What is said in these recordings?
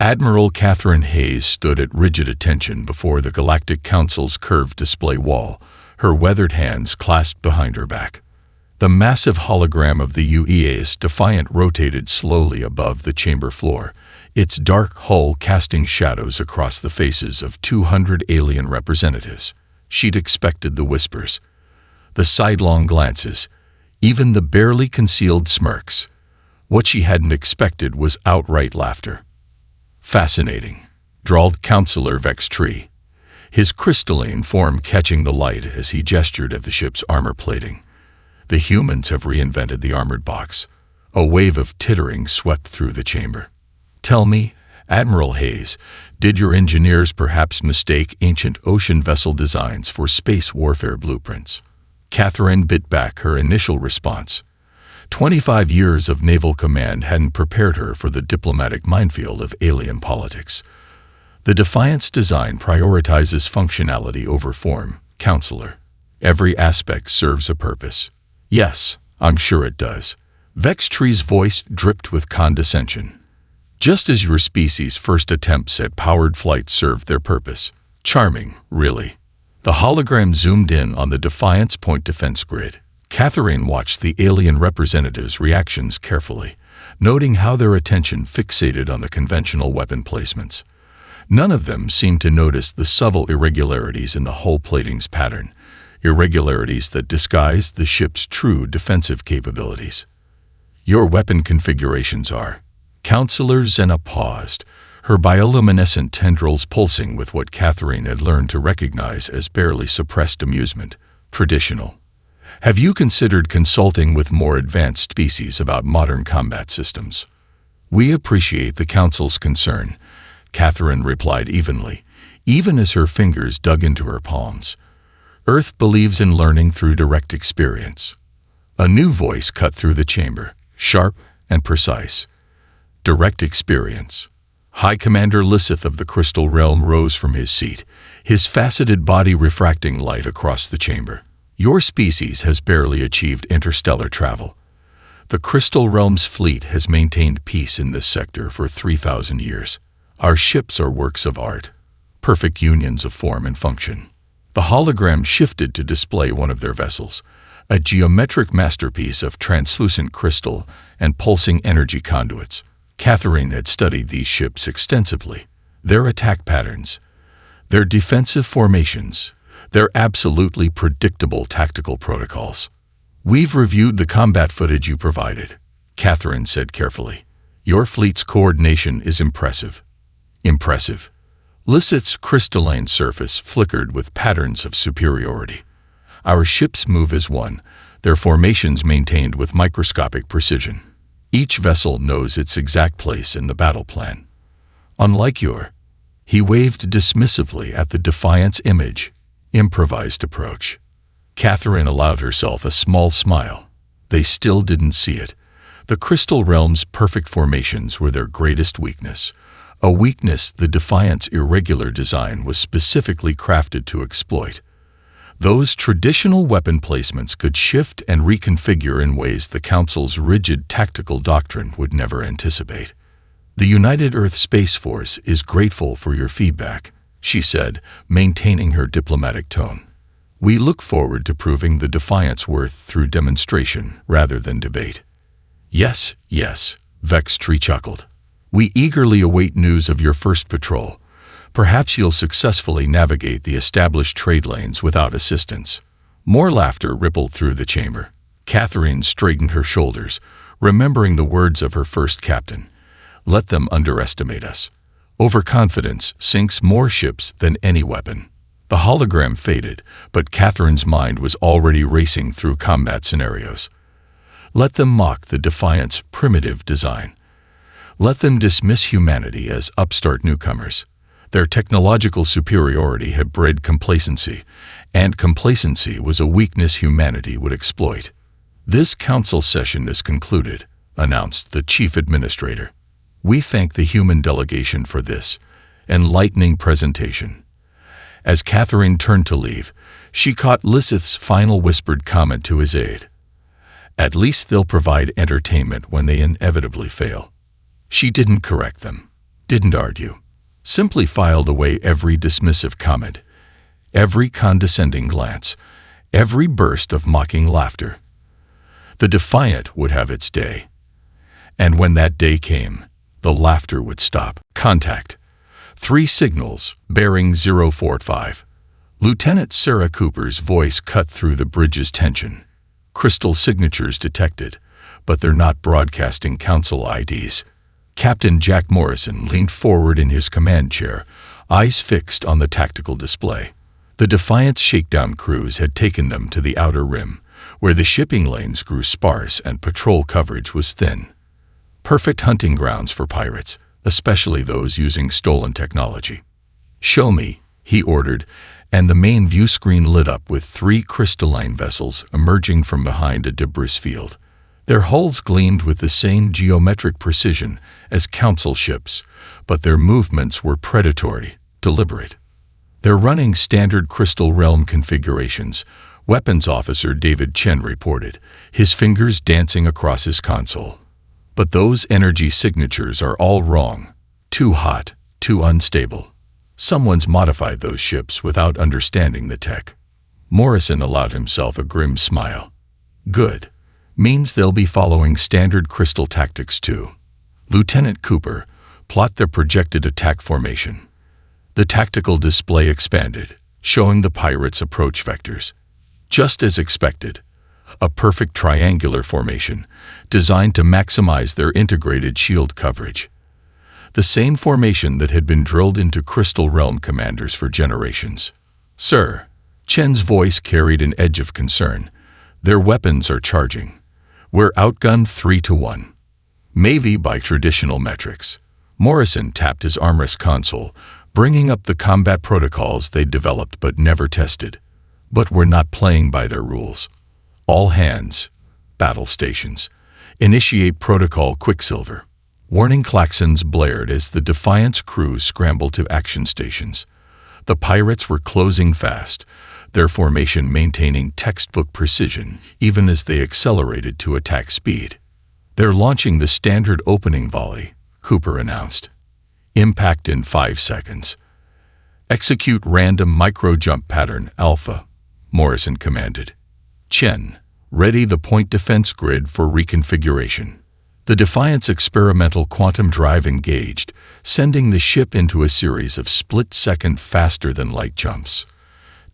Admiral Catherine Hayes stood at rigid attention before the Galactic Council's curved display wall, her weathered hands clasped behind her back. The massive hologram of the UEA's Defiant rotated slowly above the chamber floor, its dark hull casting shadows across the faces of 200 alien representatives. She'd expected the whispers, the sidelong glances, even the barely concealed smirks. What she hadn't expected was outright laughter. "Fascinating," drawled Counselor Vextree, his crystalline form catching the light as he gestured at the ship's armor plating. "The humans have reinvented the armored box." A wave of tittering swept through the chamber. "Tell me, Admiral Hayes, did your engineers perhaps mistake ancient ocean vessel designs for space warfare blueprints?" Catherine bit back her initial response. 25 years of naval command hadn't prepared her for the diplomatic minefield of alien politics. The Defiant's design prioritizes functionality over form, Counselor. Every aspect serves a purpose. "Yes, I'm sure it does." Vextree's voice dripped with condescension. "Just as your species' first attempts at powered flight served their purpose. Charming, really." The hologram zoomed in on the Defiant's point defense grid. Catherine watched the alien representatives' reactions carefully, noting how their attention fixated on the conventional weapon placements. None of them seemed to notice the subtle irregularities in the hull plating's pattern, irregularities that disguised the ship's true defensive capabilities. "Your weapon configurations are..." Counselor Zena paused, her bioluminescent tendrils pulsing with what Catherine had learned to recognize as barely suppressed amusement. "Traditional. Have you considered consulting with more advanced species about modern combat systems?" "We appreciate the Council's concern," Catherine replied evenly, even as her fingers dug into her palms. "Earth believes in learning through direct experience." A new voice cut through the chamber, sharp and precise. "Direct experience." High Commander Lissith of the Crystal Realm rose from his seat, his faceted body refracting light across the chamber. "Your species has barely achieved interstellar travel. The Crystal Realm's fleet has maintained peace in this sector for 3,000 years. Our ships are works of art, perfect unions of form and function." The hologram shifted to display one of their vessels, a geometric masterpiece of translucent crystal and pulsing energy conduits. Catherine had studied these ships extensively. Their attack patterns, their defensive formations, their absolutely predictable tactical protocols. "We've reviewed the combat footage you provided," Catherine said carefully. "Your fleet's coordination is impressive." "Impressive." Lissith's crystalline surface flickered with patterns of superiority. "Our ships move as one, their formations maintained with microscopic precision. Each vessel knows its exact place in the battle plan. Unlike your..." He waved dismissively at the Defiant's image. "Improvised approach." Catherine allowed herself a small smile. They still didn't see it. The Crystal Realm's perfect formations were their greatest weakness, a weakness the Defiant's irregular design was specifically crafted to exploit. Those traditional weapon placements could shift and reconfigure in ways the Council's rigid tactical doctrine would never anticipate. "The United Earth Space Force is grateful for your feedback," she said, maintaining her diplomatic tone. "We look forward to proving the Defiant's worth through demonstration rather than debate." Yes, Vextree chuckled. "We eagerly await news of your first patrol. Perhaps you'll successfully navigate the established trade lanes without assistance." More laughter rippled through the chamber. Catherine straightened her shoulders, remembering the words of her first captain. "Let them underestimate us. Overconfidence sinks more ships than any weapon." The hologram faded, but Catherine's mind was already racing through combat scenarios. Let them mock the Defiant's primitive design. Let them dismiss humanity as upstart newcomers. Their technological superiority had bred complacency, and complacency was a weakness humanity would exploit. "This council session is concluded," announced the chief administrator. "We thank the human delegation for this enlightening presentation." As Catherine turned to leave, she caught Lissith's final whispered comment to his aide. "At least they'll provide entertainment when they inevitably fail." She didn't correct them, didn't argue, simply filed away every dismissive comment, every condescending glance, every burst of mocking laughter. The Defiant would have its day. And when that day came, the laughter would stop. Contact. 3 signals, bearing 045. Lieutenant Sarah Cooper's voice cut through the bridge's tension. Crystal signatures detected, but they're not broadcasting council IDs. Captain Jack Morrison leaned forward in his command chair, eyes fixed on the tactical display. The Defiant's shakedown crews had taken them to the outer rim, where the shipping lanes grew sparse and patrol coverage was thin. Perfect hunting grounds for pirates, especially those using stolen technology. "Show me," he ordered, and the main view screen lit up with 3 crystalline vessels emerging from behind a debris field. Their hulls gleamed with the same geometric precision as council ships, but their movements were predatory, deliberate. They're running standard Crystal Realm configurations, Weapons Officer David Chen reported, his fingers dancing across his console. But those energy signatures are all wrong. Too hot, too unstable. Someone's modified those ships without understanding the tech. Morrison allowed himself a grim smile. Good. Means they'll be following standard crystal tactics too. Lieutenant Cooper, plot their projected attack formation. The tactical display expanded, showing the pirates' approach vectors. Just as expected, a perfect triangular formation, designed to maximize their integrated shield coverage. The same formation that had been drilled into Crystal Realm commanders for generations. "Sir," Chen's voice carried an edge of concern, "their weapons are charging. We're outgunned 3-1. Maybe by traditional metrics." Morrison tapped his armrest console, bringing up the combat protocols they'd developed but never tested. "But we're not playing by their rules. All hands, battle stations, initiate Protocol Quicksilver." Warning klaxons blared as the Defiant's crew scrambled to action stations. The pirates were closing fast, their formation maintaining textbook precision even as they accelerated to attack speed. "They're launching the standard opening volley," Cooper announced. "Impact in 5 seconds. Execute random micro-jump pattern Alpha," Morrison commanded. "Chen, ready the point defense grid for reconfiguration." The Defiant's experimental quantum drive engaged, sending the ship into a series of split-second faster-than-light jumps.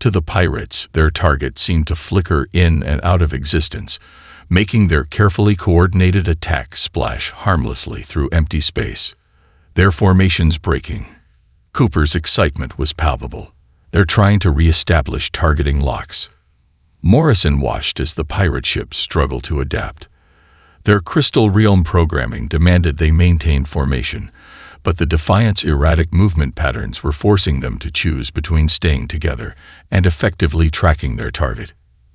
To the pirates, their target seemed to flicker in and out of existence, making their carefully coordinated attack splash harmlessly through empty space. Their formations breaking. Cooper's excitement was palpable. "They're trying to re-establish targeting locks." Morrison watched as the pirate ships struggled to adapt. Their Crystal Realm programming demanded they maintain formation, but the Defiant's erratic movement patterns were forcing them to choose between staying together and effectively tracking their target.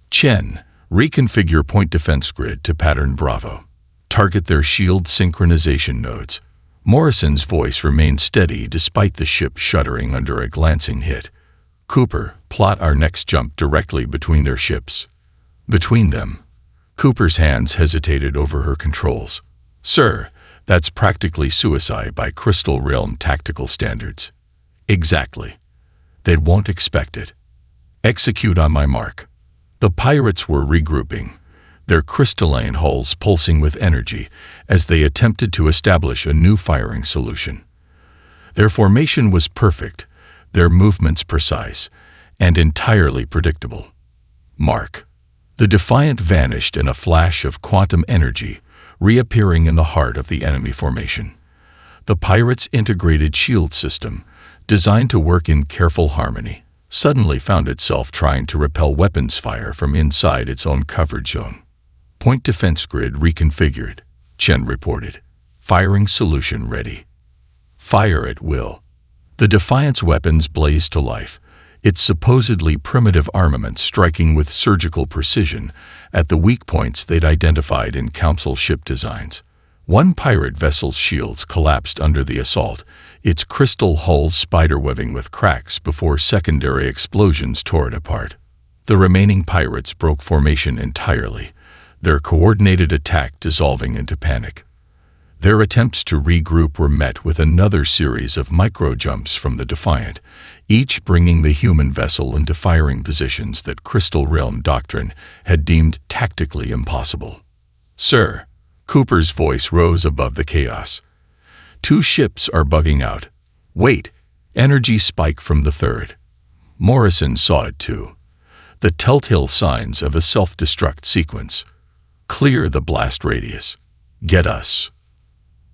"Chen, reconfigure point defense grid to pattern Bravo. Target their shield synchronization nodes." Morrison's voice remained steady despite the ship shuddering under a glancing hit. "Cooper, plot our next jump directly between their ships." "Between them?" Cooper's hands hesitated over her controls. "Sir, that's practically suicide by Crystal Realm tactical standards." "Exactly. They won't expect it. Execute on my mark." The pirates were regrouping, their crystalline hulls pulsing with energy as they attempted to establish a new firing solution. Their formation was perfect, their movements precise, and entirely predictable. Mark. The Defiant vanished in a flash of quantum energy, reappearing in the heart of the enemy formation. The pirates' integrated shield system, designed to work in careful harmony, suddenly found itself trying to repel weapons fire from inside its own coverage zone. "Point defense grid reconfigured," Chen reported. "Firing solution ready." Fire at will. The Defiant's weapons blazed to life, its supposedly primitive armament striking with surgical precision at the weak points they'd identified in Council ship designs. One pirate vessel's shields collapsed under the assault, its crystal hull spiderwebbing with cracks before secondary explosions tore it apart. The remaining pirates broke formation entirely, their coordinated attack dissolving into panic. Their attempts to regroup were met with another series of micro-jumps from the Defiant, each bringing the human vessel into firing positions that Crystal Realm Doctrine had deemed tactically impossible. "Sir," Cooper's voice rose above the chaos. "Two ships are bugging out. Wait!" Energy spike from the third. Morrison saw it too. The telltale signs of a self-destruct sequence. "Clear the blast radius. Get us."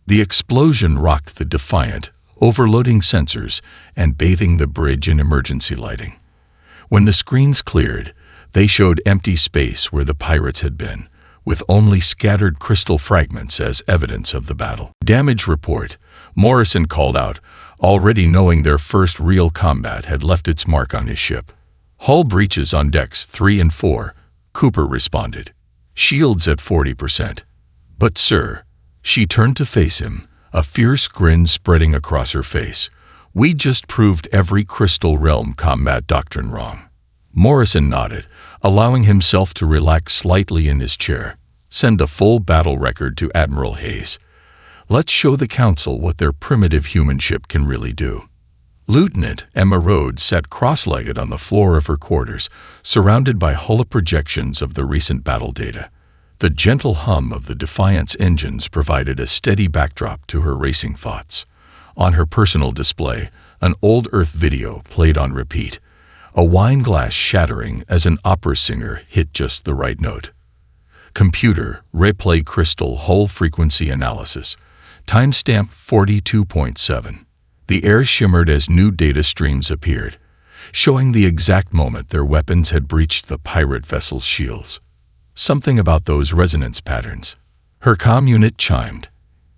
The explosion rocked the Defiant, overloading sensors and bathing the bridge in emergency lighting. When the screens cleared, they showed empty space where the pirates had been, with only scattered crystal fragments as evidence of the battle. "Damage report," Morrison called out, already knowing their first real combat had left its mark on his ship. "Hull breaches on decks 3 and 4, Cooper responded. "Shields at 40%. "But sir," she turned to face him, a fierce grin spreading across her face. "We just proved every Crystal Realm combat doctrine wrong." Morrison nodded, allowing himself to relax slightly in his chair. "Send a full battle record to Admiral Hayes. Let's show the Council what their primitive human ship can really do." Lieutenant Emma Rhodes sat cross-legged on the floor of her quarters, surrounded by holoprojections of the recent battle data. The gentle hum of the Defiant's engines provided a steady backdrop to her racing thoughts. On her personal display, an old Earth video played on repeat, a wine glass shattering as an opera singer hit just the right note. Computer, replay crystal hull frequency analysis. Timestamp 42.7. The air shimmered as new data streams appeared, showing the exact moment their weapons had breached the pirate vessel's shields. Something about those resonance patterns. Her comm unit chimed.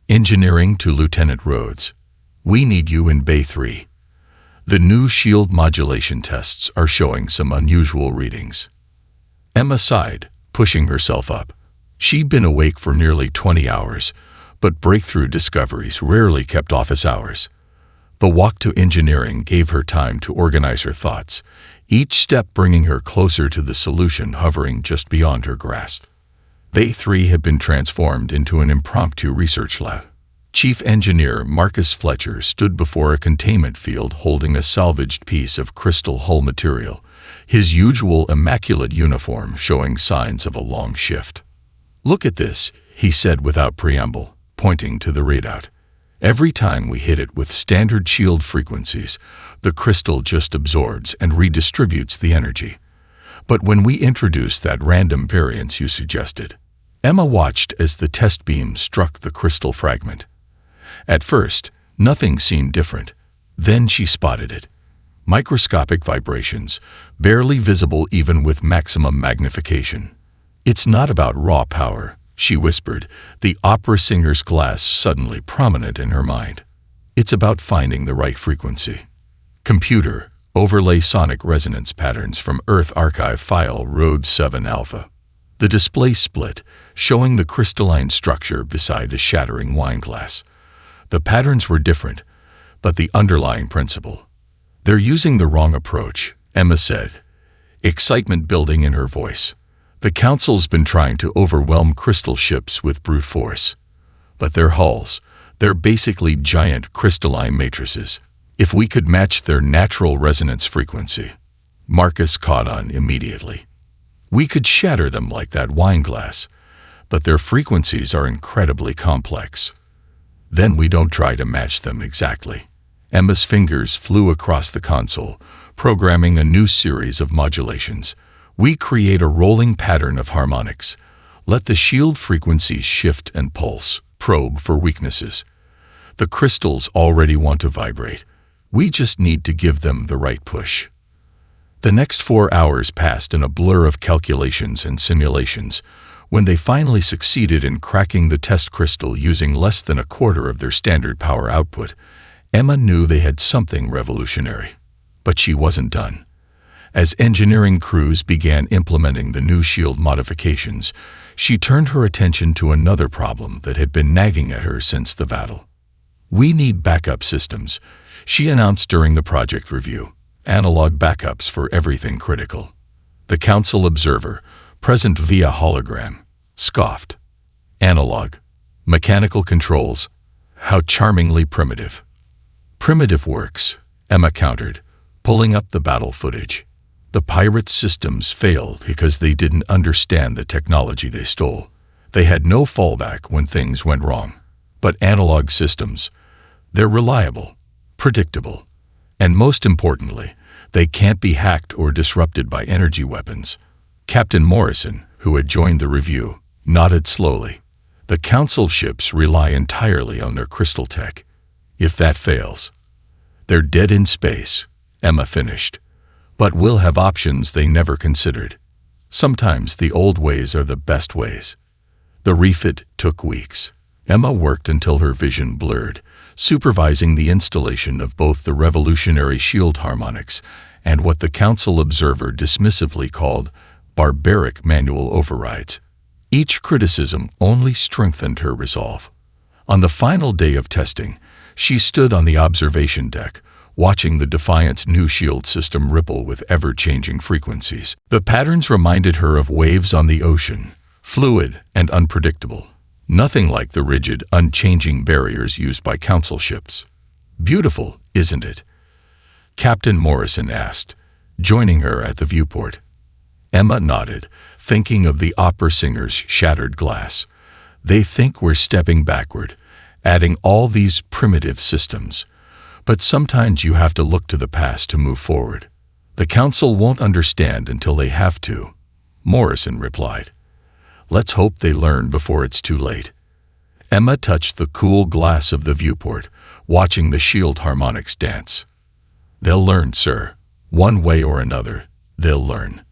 "Engineering to Lieutenant Rhodes. We need you in Bay 3. The new shield modulation tests are showing some unusual readings." Emma sighed, pushing herself up. She'd been awake for nearly 20 hours, but breakthrough discoveries rarely kept office hours. The walk to engineering gave her time to organize her thoughts, each step bringing her closer to the solution hovering just beyond her grasp. Bay 3 had been transformed into an impromptu research lab. Chief Engineer Marcus Fletcher stood before a containment field holding a salvaged piece of crystal hull material, his usual immaculate uniform showing signs of a long shift. "Look at this," he said without preamble, pointing to the readout. "Every time we hit it with standard shield frequencies, the crystal just absorbs and redistributes the energy. But when we introduce that random variance you suggested..." Emma watched as the test beam struck the crystal fragment. At first, nothing seemed different. Then she spotted it. Microscopic vibrations, barely visible even with maximum magnification. "It's not about raw power," she whispered, the opera singer's glass suddenly prominent in her mind. "It's about finding the right frequency." Computer, overlay sonic resonance patterns from Earth Archive file Rhodes 7 Alpha. The display split, showing the crystalline structure beside the shattering wine glass. The patterns were different, but the underlying principle. "They're using the wrong approach," Emma said, excitement building in her voice. "The Council's been trying to overwhelm crystal ships with brute force. But their hulls, they're basically giant crystalline matrices. If we could match their natural resonance frequency..." Marcus caught on immediately. "We could shatter them like that wine glass, but their frequencies are incredibly complex. Then we don't try to match them exactly." Emma's fingers flew across the console, programming a new series of modulations. "We create a rolling pattern of harmonics. Let the shield frequencies shift and pulse, probe for weaknesses. The crystals already want to vibrate. We just need to give them the right push." The next 4 hours passed in a blur of calculations and simulations. When they finally succeeded in cracking the test crystal using less than a quarter of their standard power output, Emma knew they had something revolutionary. But she wasn't done. As engineering crews began implementing the new shield modifications, she turned her attention to another problem that had been nagging at her since the battle. "We need backup systems," she announced during the project review. "Analog backups for everything critical." The Council observer, present via hologram, scoffed. "Analog? Mechanical controls. How charmingly primitive. Primitive works, Emma countered, pulling up the battle footage. The pirates' systems failed because they didn't understand the technology they stole. They had no fallback when things went wrong. But analog systems, they're reliable, predictable, and most importantly, they can't be hacked or disrupted by energy weapons. Captain Morrison, who had joined the review, nodded slowly. The Council ships rely entirely on their crystal tech. If that fails, they're dead in space, Emma finished. But we'll have options they never considered. Sometimes the old ways are the best ways. The refit took weeks. Emma worked until her vision blurred, supervising the installation of both the revolutionary shield harmonics and what the Council observer dismissively called barbaric manual overrides. Each criticism only strengthened her resolve. On the final day of testing, she stood on the observation deck, watching the Defiant's new shield system ripple with ever-changing frequencies. The patterns reminded her of waves on the ocean, fluid and unpredictable. Nothing like the rigid, unchanging barriers used by Council ships. Beautiful, isn't it? Captain Morrison asked, joining her at the viewport. Emma nodded, thinking of the opera singer's shattered glass. They think we're stepping backward, adding all these primitive systems. But sometimes you have to look to the past to move forward. The Council won't understand until they have to, Morrison replied. Let's hope they learn before it's too late. Emma touched the cool glass of the viewport, watching the shield harmonics dance. They'll learn, sir. One way or another, they'll learn.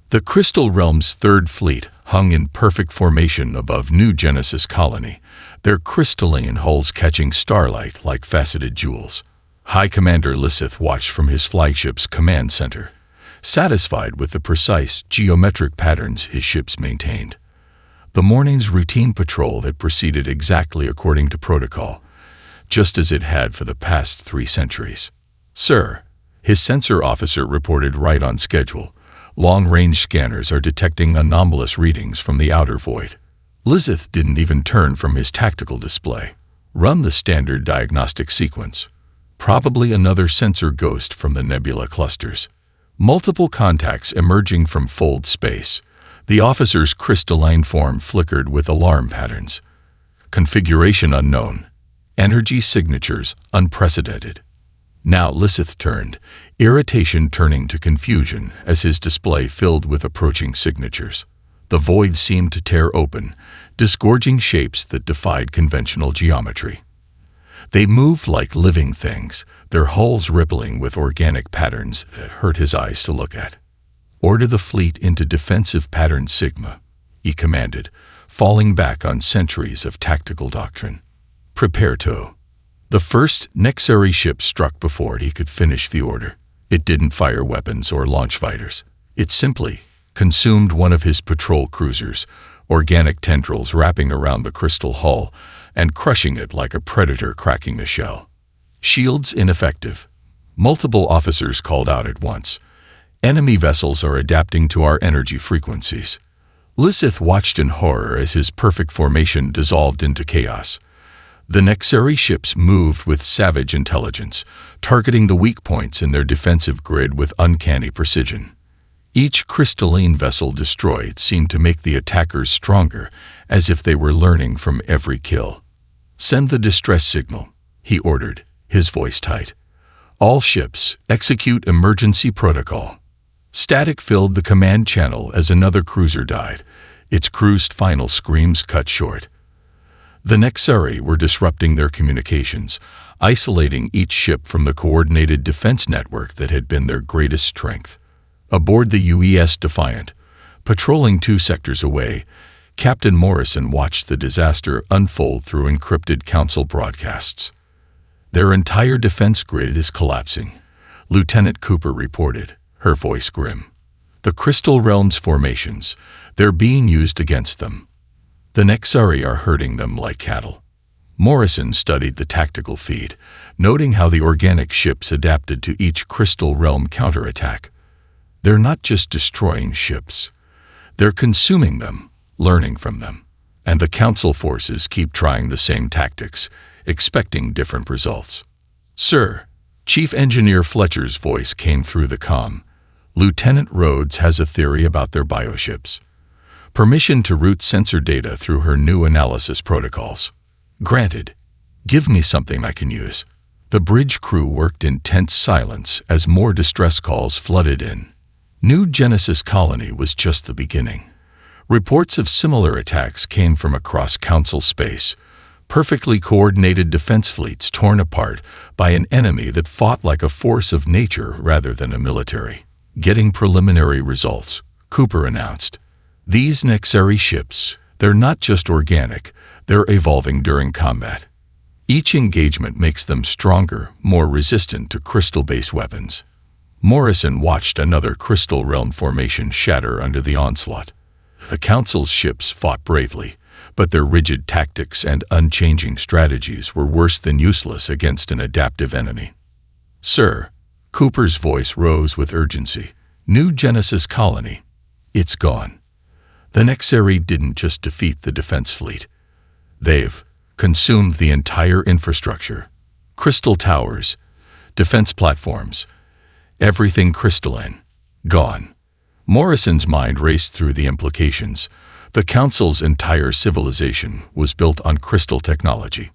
The Crystal Realm's Third Fleet hung in perfect formation above New Genesis Colony, their crystalline hulls catching starlight like faceted jewels. High Commander Lysith watched from his flagship's command center, satisfied with the precise geometric patterns his ships maintained. The morning's routine patrol had proceeded exactly according to protocol, just as it had for the past 3 centuries. Sir, his sensor officer reported right on schedule. Long-range scanners are detecting anomalous readings from the outer void. Lysith didn't even turn from his tactical display. Run the standard diagnostic sequence. Probably another sensor ghost from the nebula clusters. Multiple contacts emerging from fold space. The officer's crystalline form flickered with alarm patterns. Configuration unknown. Energy signatures unprecedented. Now Lysith turned, irritation turning to confusion as his display filled with approaching signatures. The void seemed to tear open, disgorging shapes that defied conventional geometry. They moved like living things, their hulls rippling with organic patterns that hurt his eyes to look at. Order the fleet into defensive pattern Sigma, he commanded, falling back on centuries of tactical doctrine. Prepare to. The first Nexari ship struck before he could finish the order. It didn't fire weapons or launch fighters. It simply consumed one of his patrol cruisers, organic tendrils wrapping around the crystal hull and crushing it like a predator cracking a shell. Shields ineffective. Multiple officers called out at once. Enemy vessels are adapting to our energy frequencies. Lysith watched in horror as his perfect formation dissolved into chaos. The Nexari ships moved with savage intelligence, targeting the weak points in their defensive grid with uncanny precision. Each crystalline vessel destroyed seemed to make the attackers stronger, as if they were learning from every kill. Send the distress signal, he ordered, his voice tight. All ships, execute emergency protocol. Static filled the command channel as another cruiser died, its crew's final screams cut short. The Nexari were disrupting their communications, isolating each ship from the coordinated defense network that had been their greatest strength. Aboard the UES Defiant, patrolling 2 sectors away, Captain Morrison watched the disaster unfold through encrypted Council broadcasts. Their entire defense grid is collapsing, Lieutenant Cooper reported, her voice grim. The Crystal Realm's formations, they're being used against them. The Nexari are herding them like cattle. Morrison studied the tactical feed, noting how the organic ships adapted to each Crystal Realm counterattack. They're not just destroying ships. They're consuming them, learning from them. and the Council forces keep trying the same tactics, expecting different results. Sir, Chief Engineer Fletcher's voice came through the comm. Lieutenant Rhodes has a theory about their bioships. Permission to route sensor data through her new analysis protocols. Granted. Give me something I can use. The bridge crew worked in tense silence as more distress calls flooded in. New Genesis Colony was just the beginning. Reports of similar attacks came from across Council space, perfectly coordinated defense fleets torn apart by an enemy that fought like a force of nature rather than a military. Getting preliminary results, Cooper announced. These Nexari ships, they're not just organic, they're evolving during combat. Each engagement makes them stronger, more resistant to crystal-based weapons. Morrison watched another Crystal Realm formation shatter under the onslaught. The Council's ships fought bravely, but their rigid tactics and unchanging strategies were worse than useless against an adaptive enemy. Sir, Cooper's voice rose with urgency. New Genesis Colony. It's gone. The Nexari didn't just defeat the defense fleet. They've consumed the entire infrastructure. Crystal towers, defense platforms, everything crystalline. Gone. Morrison's mind raced through the implications. The Council's entire civilization was built on crystal technology.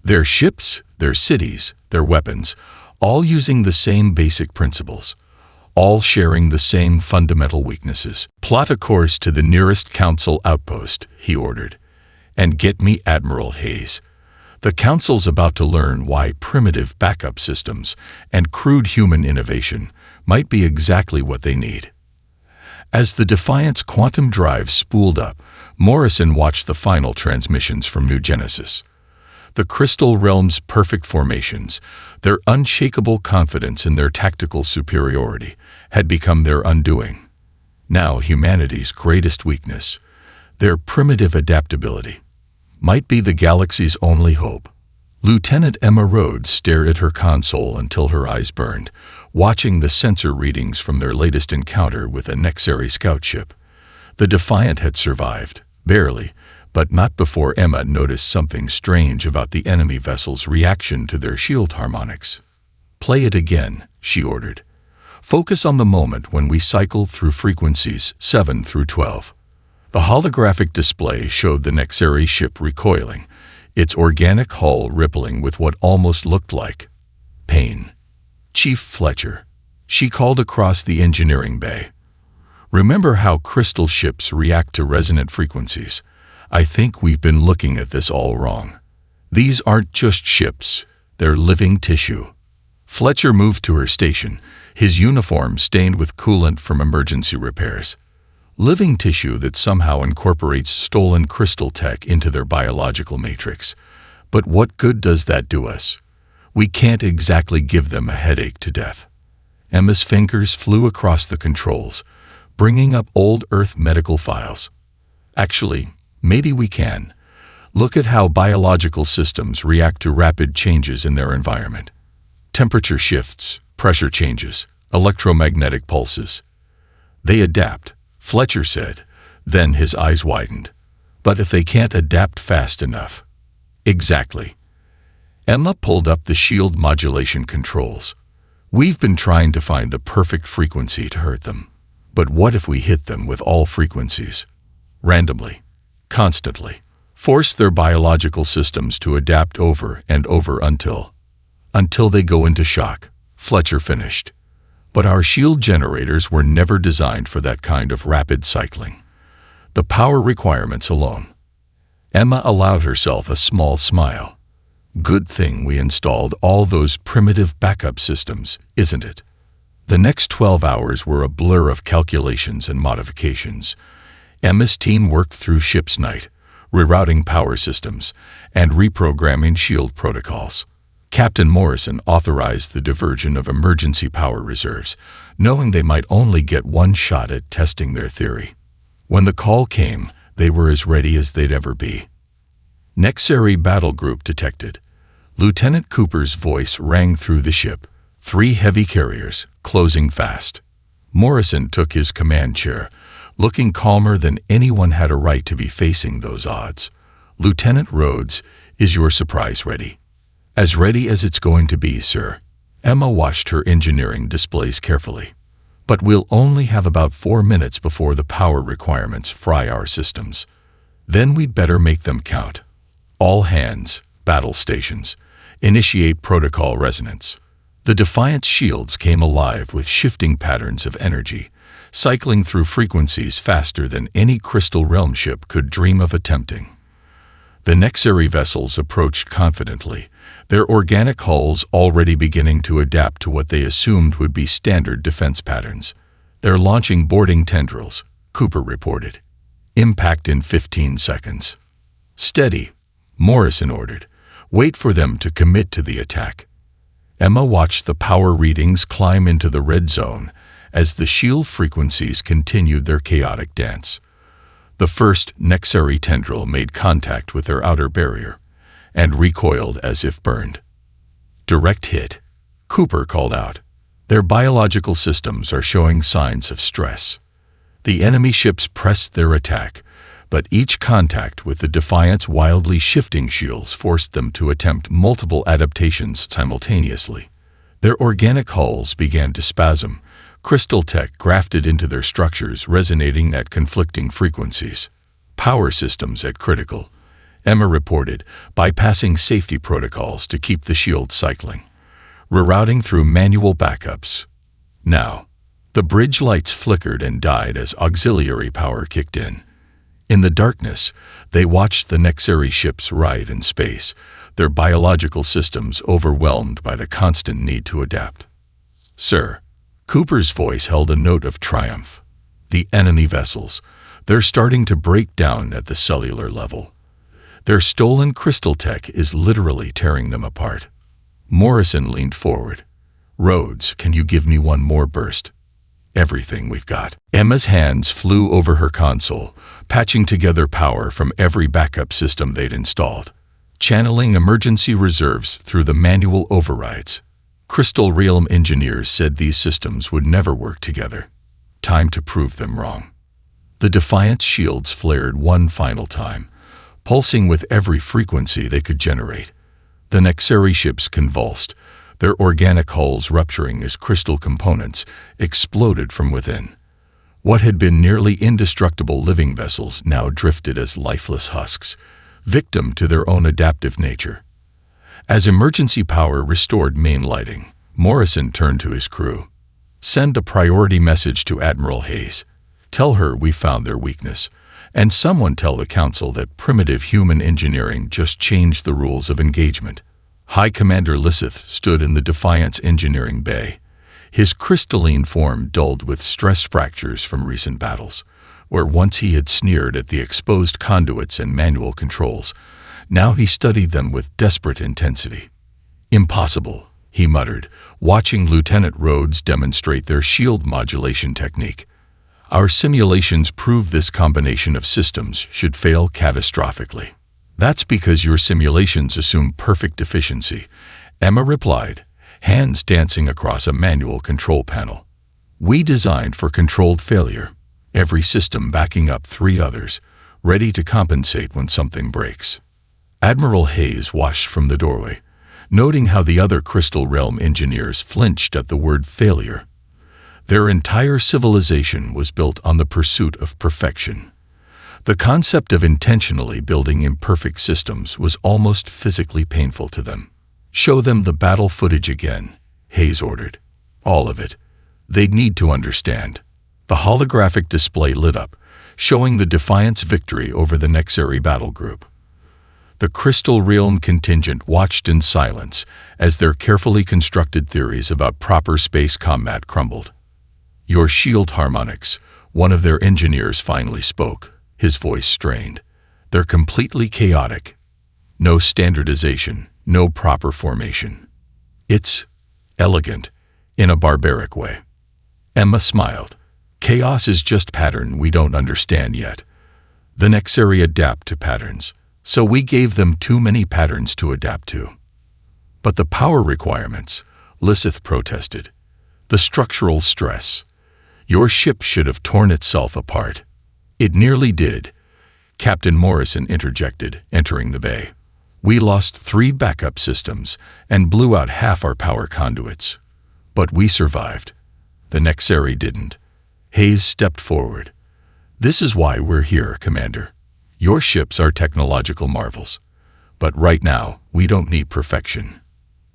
Their ships, their cities, their weapons, all using the same basic principles, all sharing the same fundamental weaknesses. Plot a course to the nearest Council outpost, he ordered. And get me Admiral Hayes. The Council's about to learn why primitive backup systems and crude human innovation might be exactly what they need. As the Defiant's quantum drive spooled up, Morrison watched the final transmissions from New Genesis. The Crystal Realm's perfect formations, their unshakable confidence in their tactical superiority, had become their undoing. Now humanity's greatest weakness, their primitive adaptability, might be the galaxy's only hope. Lieutenant Emma Rhodes stared at her console until her eyes burned, watching the sensor readings from their latest encounter with a Nexari scout ship. The Defiant had survived, barely, but not before Emma noticed something strange about the enemy vessel's reaction to their shield harmonics. Play it again, she ordered. Focus on the moment when we cycled through frequencies 7 through 12. The holographic display showed the Nexari ship recoiling, its organic hull rippling with what almost looked like pain. Chief Fletcher, she called across the engineering bay. Remember how crystal ships react to resonant frequencies? I think we've been looking at this all wrong. These aren't just ships, they're living tissue. Fletcher moved to her station, his uniform stained with coolant from emergency repairs. Living tissue that somehow incorporates stolen crystal tech into their biological matrix. But what good does that do us? We can't exactly give them a headache to death. Emma's fingers flew across the controls, bringing up old Earth medical files. Actually, maybe we can. Look at how biological systems react to rapid changes in their environment. Temperature shifts, pressure changes, electromagnetic pulses. They adapt, Fletcher said, then his eyes widened. But if they can't adapt fast enough? Exactly. Emma pulled up the shield modulation controls. We've been trying to find the perfect frequency to hurt them. But what if we hit them with all frequencies? Randomly. Constantly. Force their biological systems to adapt over and over until they go into shock, Fletcher finished. But our shield generators were never designed for that kind of rapid cycling. The power requirements alone. Emma allowed herself a small smile. Good thing we installed all those primitive backup systems, isn't it? The next 12 hours were a blur of calculations and modifications. Emma's team worked through ship's night, rerouting power systems, and reprogramming shield protocols. Captain Morrison authorized the diversion of emergency power reserves, knowing they might only get one shot at testing their theory. When the call came, they were as ready as they'd ever be. Nexari battle group detected. Lieutenant Cooper's voice rang through the ship. 3 heavy carriers, closing fast. Morrison took his command chair, looking calmer than anyone had a right to be facing those odds. "Lieutenant Rhodes, is your surprise ready?" "As ready as it's going to be, sir." Emma watched her engineering displays carefully. "But we'll only have about 4 minutes before the power requirements fry our systems. Then we'd better make them count. All hands, battle stations, initiate protocol resonance." The Defiant's shields came alive with shifting patterns of energy, cycling through frequencies faster than any Crystal Realm ship could dream of attempting. The Nexari vessels approached confidently, their organic hulls already beginning to adapt to what they assumed would be standard defense patterns. "They're launching boarding tendrils," Cooper reported. "Impact in 15 seconds." "Steady," Morrison ordered. "Wait for them to commit to the attack." Emma watched the power readings climb into the red zone as the shield frequencies continued their chaotic dance. The first Nexari tendril made contact with their outer barrier and recoiled as if burned. "Direct hit," Cooper called out. "Their biological systems are showing signs of stress." The enemy ships pressed their attack, but each contact with the Defiant's wildly shifting shields forced them to attempt multiple adaptations simultaneously. Their organic hulls began to spasm, crystal tech grafted into their structures resonating at conflicting frequencies. "Power systems at critical," Emma reported, bypassing safety protocols to keep the shield cycling. Rerouting through manual backups. Now, the bridge lights flickered and died as auxiliary power kicked in. In the darkness, they watched the Nexari ships writhe in space, their biological systems overwhelmed by the constant need to adapt. "Sir," Cooper's voice held a note of triumph. "The enemy vessels, they're starting to break down at the cellular level. Their stolen crystal tech is literally tearing them apart." Morrison leaned forward. "Rhodes, can you give me one more burst?" "Everything we've got." Emma's hands flew over her console, patching together power from every backup system they'd installed, channeling emergency reserves through the manual overrides. Crystal Realm engineers said these systems would never work together. Time to prove them wrong. The Defiant's shields flared one final time, pulsing with every frequency they could generate. The Nexari ships convulsed, their organic hulls rupturing as crystal components exploded from within. What had been nearly indestructible living vessels now drifted as lifeless husks, victim to their own adaptive nature. As emergency power restored main lighting, Morrison turned to his crew. "Send a priority message to Admiral Hayes. Tell her we found their weakness, and someone tell the Council that primitive human engineering just changed the rules of engagement." High Commander Lisseth stood in the Defiant's engineering bay, his crystalline form dulled with stress fractures from recent battles, where once he had sneered at the exposed conduits and manual controls. Now he studied them with desperate intensity. "Impossible," he muttered, watching Lieutenant Rhodes demonstrate their shield modulation technique. "Our simulations prove this combination of systems should fail catastrophically." "That's because your simulations assume perfect efficiency," Emma replied, hands dancing across a manual control panel. "We designed for controlled failure, every system backing up 3 others, ready to compensate when something breaks." Admiral Hayes watched from the doorway, noting how the other Crystal Realm engineers flinched at the word failure. Their entire civilization was built on the pursuit of perfection. The concept of intentionally building imperfect systems was almost physically painful to them. "Show them the battle footage again," Hayes ordered. "All of it. They'd need to understand." The holographic display lit up, showing the Defiant's victory over the Nexari battle group. The Crystal Realm contingent watched in silence as their carefully constructed theories about proper space combat crumbled. "Your shield harmonics," one of their engineers finally spoke, his voice strained. "They're completely chaotic. No standardization, no proper formation. It's elegant, in a barbaric way." Emma smiled. "Chaos is just pattern we don't understand yet. The Nexari adapt to patterns, so we gave them too many patterns to adapt to." "But the power requirements," Lisseth protested. "The structural stress. Your ship should have torn itself apart. It nearly did, Captain Morrison interjected, entering the bay. We lost 3 backup systems and blew out half our power conduits. But we survived. The Nexari didn't. Hayes stepped forward. This is why we're here, Commander. Your ships are technological marvels. But right now, we don't need perfection.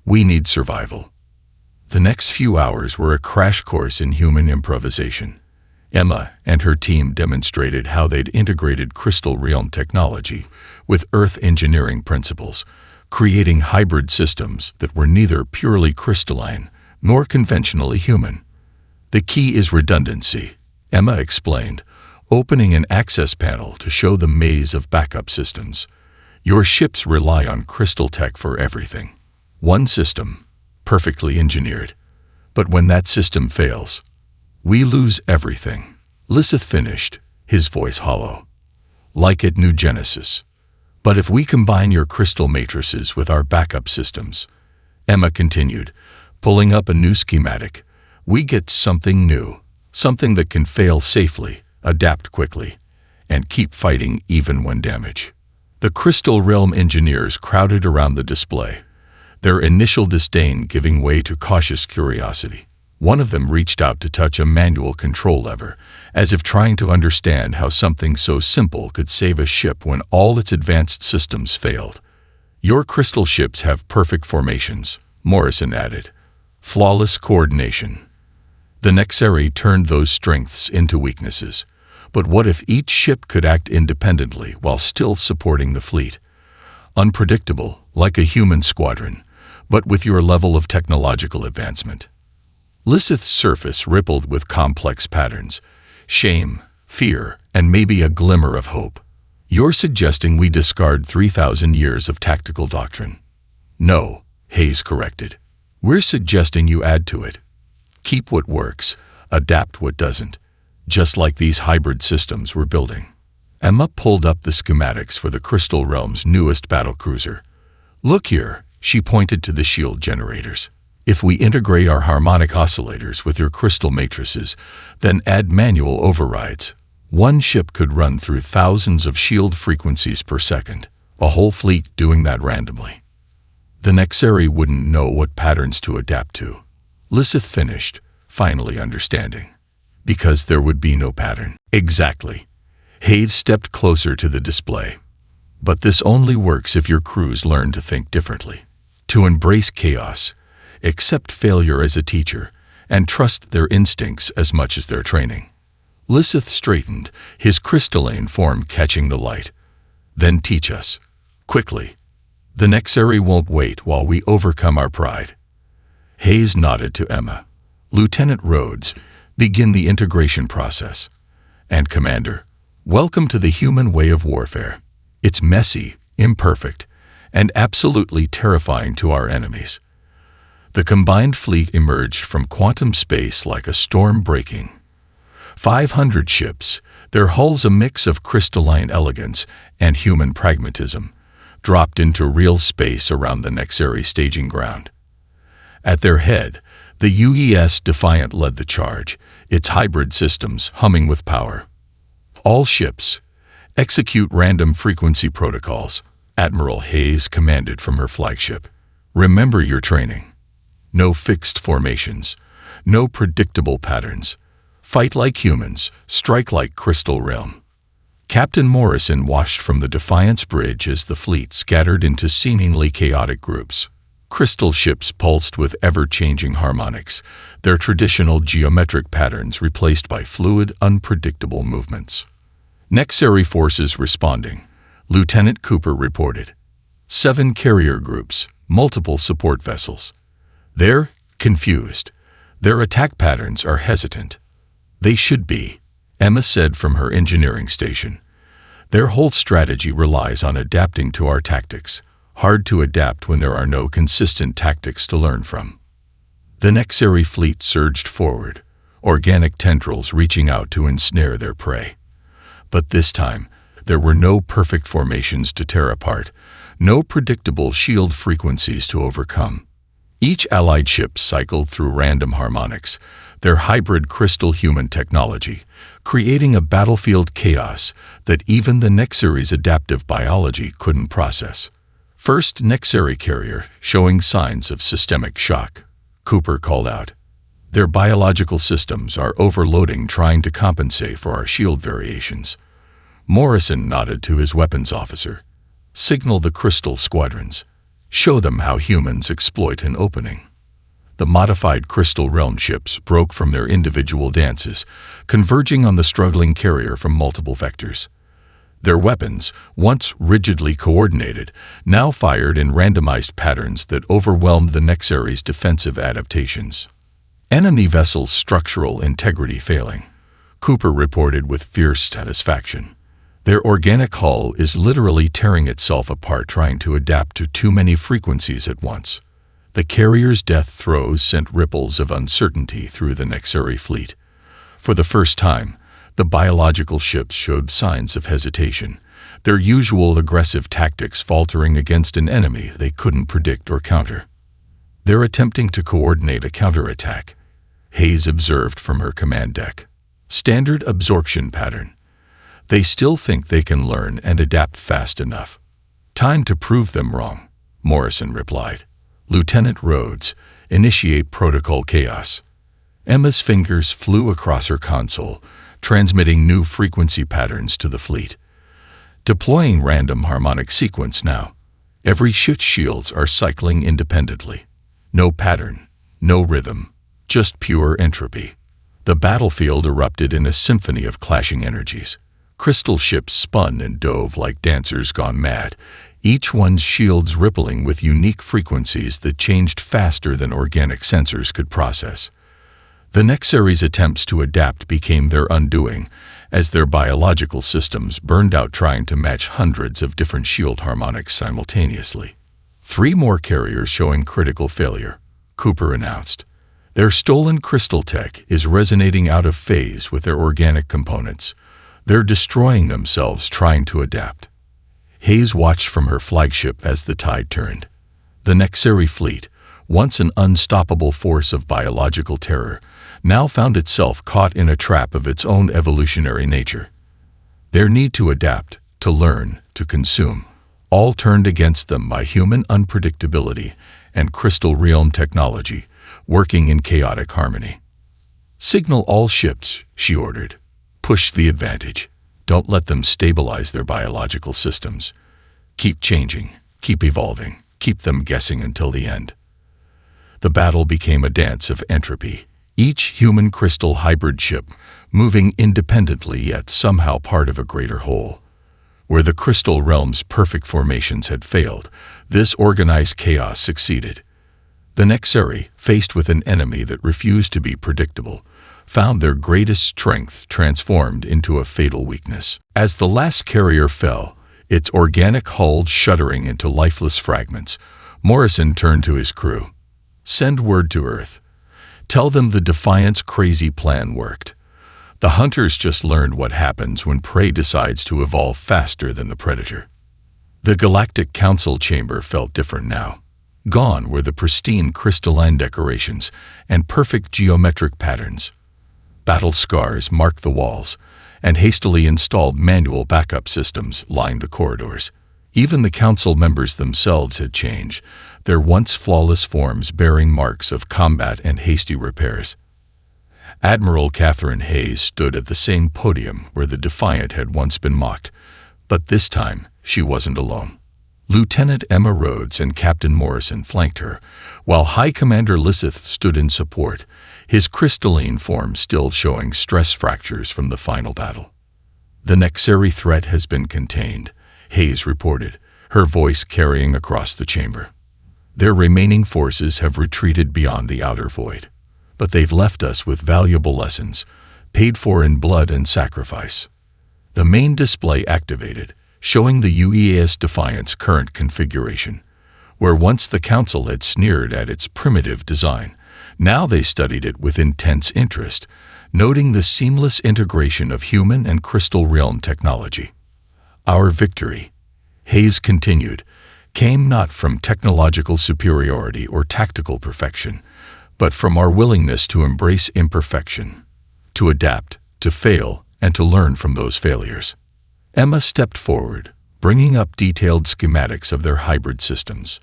We need survival. The next few hours were a crash course in human improvisation. Emma and her team demonstrated how they'd integrated Crystal Realm technology with Earth engineering principles, creating hybrid systems that were neither purely crystalline nor conventionally human. The key is redundancy, Emma explained, opening an access panel to show the maze of backup systems. Your ships rely on crystal tech for everything. One system, perfectly engineered. But when that system fails, we lose everything. Lisseth finished, his voice hollow. Like at New Genesis. But if we combine your crystal matrices with our backup systems, Emma continued, pulling up a new schematic, we get something new, something that can fail safely, adapt quickly, and keep fighting even when damaged. The Crystal Realm engineers crowded around the display, their initial disdain giving way to cautious curiosity. One of them reached out to touch a manual control lever, as if trying to understand how something so simple could save a ship when all its advanced systems failed. Your crystal ships have perfect formations, Morrison added. Flawless coordination. The Nexari turned those strengths into weaknesses. But what if each ship could act independently while still supporting the fleet? Unpredictable, like a human squadron, but with your level of technological advancement. Lisseth's surface rippled with complex patterns, shame, fear, and maybe a glimmer of hope. You're suggesting we discard 3,000 years of tactical doctrine. No, Hayes corrected. We're suggesting you add to it. Keep what works, adapt what doesn't, just like these hybrid systems we're building. Emma pulled up the schematics for the Crystal Realm's newest battlecruiser. Look here, she pointed to the shield generators. If we integrate our harmonic oscillators with your crystal matrices, then add manual overrides, one ship could run through thousands of shield frequencies per second, a whole fleet doing that randomly. The Nexari wouldn't know what patterns to adapt to. Lisseth finished, finally understanding. Because there would be no pattern. Exactly. Hayes stepped closer to the display. But this only works if your crews learn to think differently. To embrace chaos, accept failure as a teacher, and trust their instincts as much as their training. Lisseth straightened, his crystalline form catching the light. Then teach us. Quickly. The Nexari won't wait while we overcome our pride. Hayes nodded to Emma. Lieutenant Rhodes, begin the integration process. And Commander, welcome to the human way of warfare. It's messy, imperfect, and absolutely terrifying to our enemies. The combined fleet emerged from quantum space like a storm breaking. 500 ships, their hulls a mix of crystalline elegance and human pragmatism, dropped into real space around the Nexari staging ground. At their head, the UES Defiant led the charge, its hybrid systems humming with power. All ships, execute random frequency protocols, Admiral Hayes commanded from her flagship. Remember your training. No fixed formations, no predictable patterns. Fight like humans, strike like Crystal Realm. Captain Morrison watched from the Defiance Bridge as the fleet scattered into seemingly chaotic groups. Crystal ships pulsed with ever-changing harmonics, their traditional geometric patterns replaced by fluid, unpredictable movements. Nexari forces responding, Lieutenant Cooper reported. 7 carrier groups, multiple support vessels. They're confused. Their attack patterns are hesitant. They should be, Emma said from her engineering station. Their whole strategy relies on adapting to our tactics. Hard to adapt when there are no consistent tactics to learn from. The Nexari fleet surged forward, organic tendrils reaching out to ensnare their prey. But this time, there were no perfect formations to tear apart, no predictable shield frequencies to overcome. Each allied ship cycled through random harmonics, their hybrid crystal-human technology, creating a battlefield chaos that even the Nexari's adaptive biology couldn't process. First Nexari carrier showing signs of systemic shock. Cooper called out, "Their biological systems are overloading, trying to compensate for our shield variations." Morrison nodded to his weapons officer. "Signal the crystal squadrons. Show them how humans exploit an opening." The modified Crystal Realm ships broke from their individual dances, converging on the struggling carrier from multiple vectors. Their weapons, once rigidly coordinated, now fired in randomized patterns that overwhelmed the Nexari's defensive adaptations. "Enemy vessels' structural integrity failing," Cooper reported with fierce satisfaction. "Their organic hull is literally tearing itself apart trying to adapt to too many frequencies at once." The carrier's death throes sent ripples of uncertainty through the Nexari fleet. For the first time, the biological ships showed signs of hesitation, their usual aggressive tactics faltering against an enemy they couldn't predict or counter. "They're attempting to coordinate a counterattack," Hayes observed from her command deck. "Standard absorption pattern. They still think they can learn and adapt fast enough." "Time to prove them wrong," Morrison replied. "Lieutenant Rhodes, initiate protocol chaos." Emma's fingers flew across her console, transmitting new frequency patterns to the fleet. "Deploying random harmonic sequence now. Every ship's shields are cycling independently. No pattern, no rhythm, just pure entropy." The battlefield erupted in a symphony of clashing energies. Crystal ships spun and dove like dancers gone mad, each one's shields rippling with unique frequencies that changed faster than organic sensors could process. The Nexari's attempts to adapt became their undoing, as their biological systems burned out trying to match hundreds of different shield harmonics simultaneously. "3 more carriers showing critical failure," Cooper announced. "Their stolen crystal tech is resonating out of phase with their organic components. They're destroying themselves trying to adapt." Hayes watched from her flagship as the tide turned. The Nexari fleet, once an unstoppable force of biological terror, now found itself caught in a trap of its own evolutionary nature. Their need to adapt, to learn, to consume, all turned against them by human unpredictability and Crystal Realm technology, working in chaotic harmony. "Signal all ships," she ordered. "Push the advantage. Don't let them stabilize their biological systems. Keep changing, keep evolving, keep them guessing until the end." The battle became a dance of entropy, each human crystal hybrid ship moving independently yet somehow part of a greater whole. Where the Crystal Realm's perfect formations had failed, this organized chaos succeeded. The Nexari, faced with an enemy that refused to be predictable, found their greatest strength transformed into a fatal weakness. As the last carrier fell, its organic hull shuddering into lifeless fragments, Morrison turned to his crew. "Send word to Earth. Tell them the Defiant's crazy plan worked. The hunters just learned what happens when prey decides to evolve faster than the predator." The Galactic Council chamber felt different now. Gone were the pristine crystalline decorations and perfect geometric patterns. Battle scars marked the walls, and hastily installed manual backup systems lined the corridors. Even the council members themselves had changed, their once flawless forms bearing marks of combat and hasty repairs. Admiral Catherine Hayes stood at the same podium where the Defiant had once been mocked, but this time she wasn't alone. Lieutenant Emma Rhodes and Captain Morrison flanked her, while High Commander Lisseth stood in support, his crystalline form still showing stress fractures from the final battle. "The Nexari threat has been contained," Hayes reported, her voice carrying across the chamber. "Their remaining forces have retreated beyond the outer void, but they've left us with valuable lessons, paid for in blood and sacrifice." The main display activated, showing the UEAS Defiant's current configuration. Where once the Council had sneered at its primitive design, now they studied it with intense interest, noting the seamless integration of human and Crystal Realm technology. "Our victory," Hayes continued, "came not from technological superiority or tactical perfection, but from our willingness to embrace imperfection, to adapt, to fail, and to learn from those failures. Emma stepped forward, bringing up detailed schematics of their hybrid systems.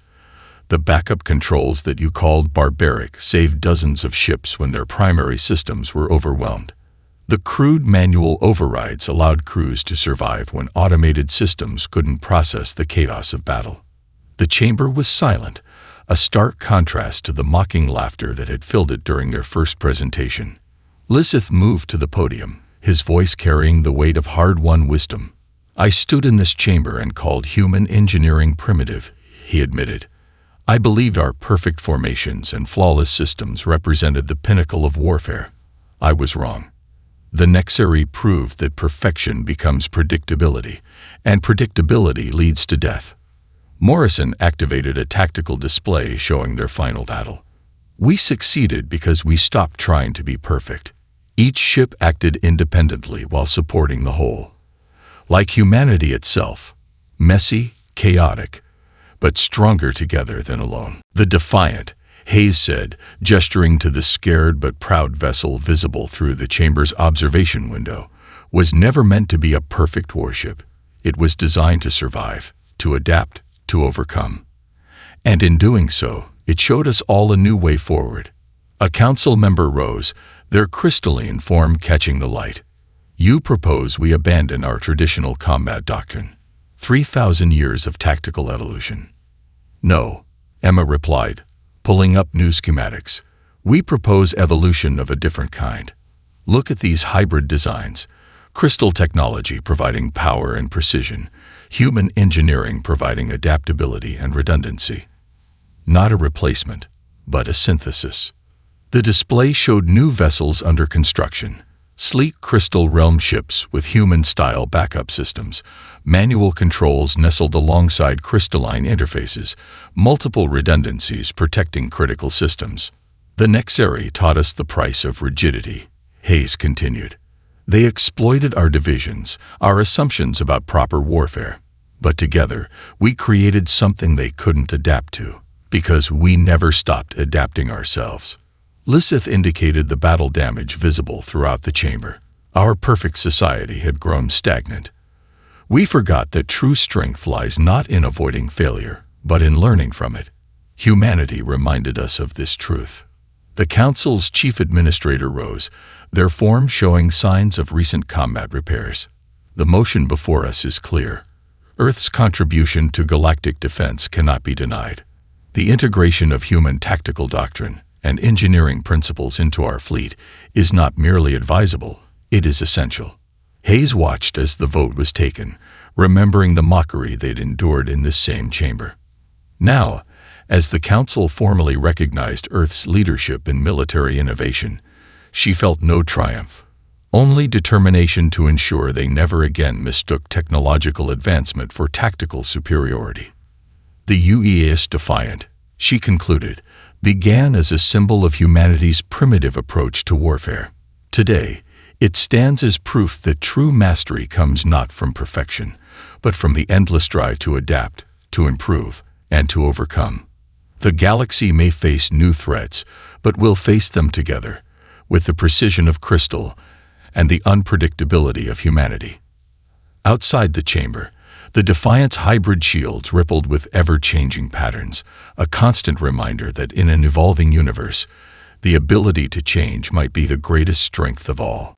The backup controls that you called barbaric saved dozens of ships when their primary systems were overwhelmed. The crude manual overrides allowed crews to survive when automated systems couldn't process the chaos of battle. The chamber was silent, a stark contrast to the mocking laughter that had filled it during their first presentation. Lysith moved to the podium, his voice carrying the weight of hard-won wisdom. "I stood in this chamber and called human engineering primitive," he admitted. "I believed our perfect formations and flawless systems represented the pinnacle of warfare. I was wrong. The Nexari proved that perfection becomes predictability, and predictability leads to death." Morrison activated a tactical display showing their final battle. "We succeeded because we stopped trying to be perfect. Each ship acted independently while supporting the whole. Like humanity itself, messy, chaotic, but stronger together than alone." "The Defiant," Hayes said, gesturing to the scared but proud vessel visible through the chamber's observation window, "was never meant to be a perfect warship. It was designed to survive, to adapt, to overcome. And in doing so, it showed us all a new way forward." A council member rose, their crystalline form catching the light. "You propose we abandon our traditional combat doctrine. 3,000 years of tactical evolution." "No," Emma replied, pulling up new schematics. "We propose evolution of a different kind. Look at these hybrid designs. Crystal technology providing power and precision, human engineering providing adaptability and redundancy. Not a replacement, but a synthesis." The display showed new vessels under construction, sleek crystal realm ships with human-style backup systems, manual controls nestled alongside crystalline interfaces, multiple redundancies protecting critical systems. "The Nexari taught us the price of rigidity," Hayes continued. "They exploited our divisions, our assumptions about proper warfare. But together, we created something they couldn't adapt to, because we never stopped adapting ourselves." Lysith indicated the battle damage visible throughout the chamber. Our perfect society had grown stagnant. We forgot that true strength lies not in avoiding failure, but in learning from it. Humanity reminded us of this truth. The Council's chief administrator rose, their form showing signs of recent combat repairs. "The motion before us is clear. Earth's contribution to galactic defense cannot be denied. The integration of human tactical doctrine and engineering principles into our fleet is not merely advisable, it is essential." Hayes watched as the vote was taken, remembering the mockery they'd endured in this same chamber. Now, as the Council formally recognized Earth's leadership in military innovation, she felt no triumph, only determination to ensure they never again mistook technological advancement for tactical superiority. "The UEA's Defiant," she concluded, "began as a symbol of humanity's primitive approach to warfare. Today, it stands as proof that true mastery comes not from perfection, but from the endless drive to adapt, to improve, and to overcome. The galaxy may face new threats, but we'll face them together, with the precision of crystal and the unpredictability of humanity." Outside the chamber, the Defiant's hybrid shields rippled with ever-changing patterns, a constant reminder that in an evolving universe, the ability to change might be the greatest strength of all.